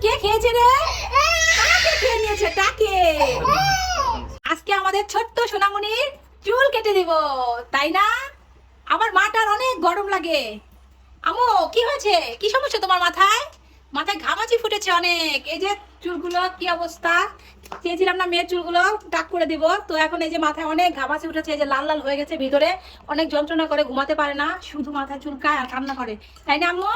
কে খেয়েছে রে? কাকে খেয়ে নিয়েছে? কাকে? আজকে আমাদের ছোট্ট সোনামণির চুল কেটে দিব, তাই না? আমার মাটার অনেক গরম লাগে। আমো, কি হয়েছে? কি সমস্যা তোমার মাথায়? মাথায় ঘামাচি ফুটেছে অনেক। এই যে চুলগুলো কি অবস্থা, চেয়েছিলাম না মেয়ের চুলগুলো টাক করে দিব, তো এখন এই যে মাথায় অনেক ঘামাচি উঠেছে, এই যে লাল লাল হয়ে গেছে, ভিতরে অনেক যন্ত্রণা করে, ঘুমাতে পারে না, শুধু মাথায় চুলকায় আর কান্না করে, তাই না আম্মু?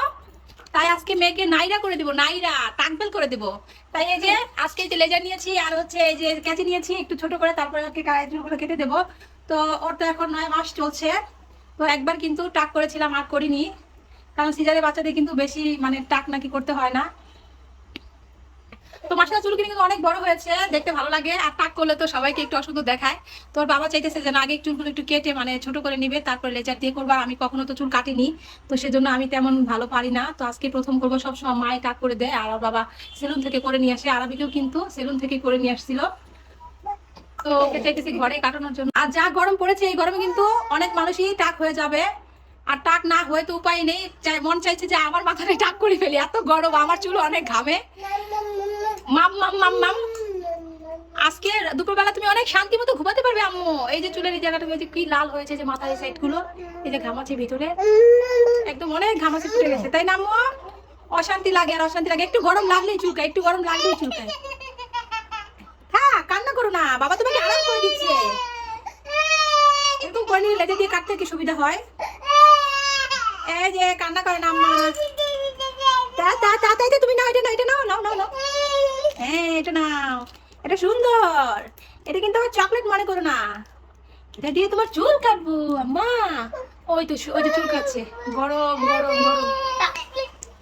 তাই আজকে মেয়েকে নাইরা করে দিব, নাইরা টাকবেল করে দিব। তাই এই যে আজকে এই যে লেজার নিয়েছি আর হচ্ছে এই যে কেচি নিয়েছি একটু ছোট করে, তারপরে ওকে গায়ের চুলগুলো কেটে দেবো। তো ওর তো এখন 9 মাস চলছে, তো একবার কিন্তু টাক করেছিলাম, আর করিনি, কারণ সিজারে বাচ্চাদের কিন্তু বেশি মানে টাক নাকি করতে হয় না। তো মাসাল্লাহ চুল কিন্তু অনেক বড় হয়েছে, দেখতে ভালো লাগে, আর টাক করলে তো সবাইকে একটু অসুন্দর দেখায়। তোর বাবা চাইতেছে যে আগে চুলগুলো একটু কেটে মানে ছোট করে নিবে, তারপর লেজার দিয়ে করবো। আমি কখনো তো চুল কাটিনি, তো সেজন্য আমি তেমন ভালো পারি না। তো আজকে প্রথম করবো, সবসময় মায়ে টাক করে দেয় আর ওর বাবা সেলুন থেকে করে নিয়ে আসে। আরবিকেও কিন্তু সেলুন থেকে করে নিয়ে আসছিল, তো ওকে চাইতেছি ঘরে কাটানোর জন্য। আর যা গরম পড়েছে, এই গরমে কিন্তু অনেক মানুষই টাক হয়ে যাবে, আর টাক না হয়ে তো উপায় নেই। মন চাইছে যে আমার মাথাটা টাক করে ফেলি, এত গরম, আমার চুল অনেক ঘামে। মাম মাম মাম মাম, আজকে দুপুরবেলা তুমি অনেক শান্তি মতো ঘুমাতে পারবে আম্মু। এই যে চুলের এই জায়গাটা কি লাল হয়েছে, যে মাথার এই সাইড গুলো, এই যে ঘামাচি ভিতরে একদম অনেক ঘামাচি ফুটে গেছে, তাই না আম্মু? অশান্তি লাগে, আর অশান্তি লাগে, একটু গরম লাগলেই চুলকায়, একটু গরম লাগলেই চুলকায়। হ্যাঁ, কান্না করো না, বাবা তোমাকে আরাম করে দিচ্ছে। এরকম করে নিলে লেজে দিয়ে কাটতে কি সুবিধা হয়। এই যে কান্না করে না আম্মা, তাই তুমি নাও, এটা নাও, এটা নাও, নাও নাও নাও, হ্যাঁ এটা নাও, এটা সুন্দর, এটা কিন্তু আমার চকলেট মনে করো না, এটা দিয়ে তোমার চুল কাটবো আম্মা। ওই তো ওই যে চুল কাটছে, গরম গরম গরম।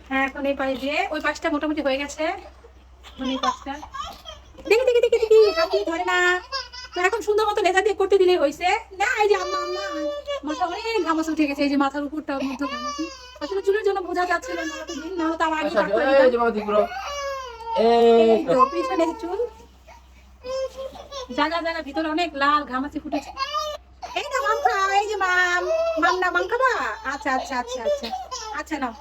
হ্যাঁ, এখন এই পাশ দিয়ে ওই পাশটা মোটামুটি হয়ে গেছে, এই পাশটা দেখি দেখি দেখি দেখি, হাত দিয়ে ধরে না। তো এখন সুন্দর মতো লেজা দিয়ে করতে দিলেই হয়েছে না। এই যে আম্মা আম্মা, মাথা অনেক ঘামাচি উঠে গেছে, এই যে মাথার উপরটা মধ্যে ঘামাচি, আসলে চুলের জন্য বোঝা যাচ্ছিল না এতদিন, নাহলে তো আমার আগে কাট করে দিতাম। এই তো পিছনে চুল, জায়গা জায়গা ভিতরে অনেক লাল ঘামাচি ফুটেছে। এই না মাম খাও, এই যে মাম, মাম না, মাম খাবা? আচ্ছা আচ্ছা আচ্ছা আচ্ছা আচ্ছা, নাও।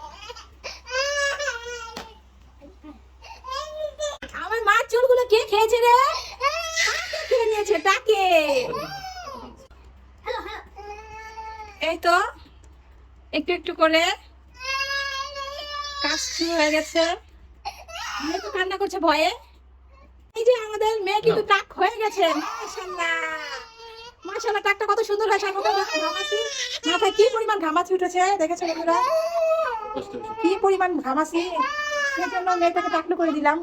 আমার মার চুলগুলো কে খেয়েছে রে? কাকে খেয়ে নিয়েছে? তাকে। এই তো একটু একটু করে কাজ শুরু হয়ে গেছে, মেয়ে তো কান্না করছে ভয়ে। এই যে আমাদের মেয়ে কিন্তু টাক হয়ে গেছে, মাশাআল্লাহ মাশাআল্লাহ, টাকটা কত সুন্দর হয়েছে। ঘামাচি, মাথায় কি পরিমাণ ঘামাচি উঠেছে দেখেছো বন্ধুরা, কি পরিমাণ ঘামাচি, সেজন্য মেয়েটাকে টাকলো করে দিলাম।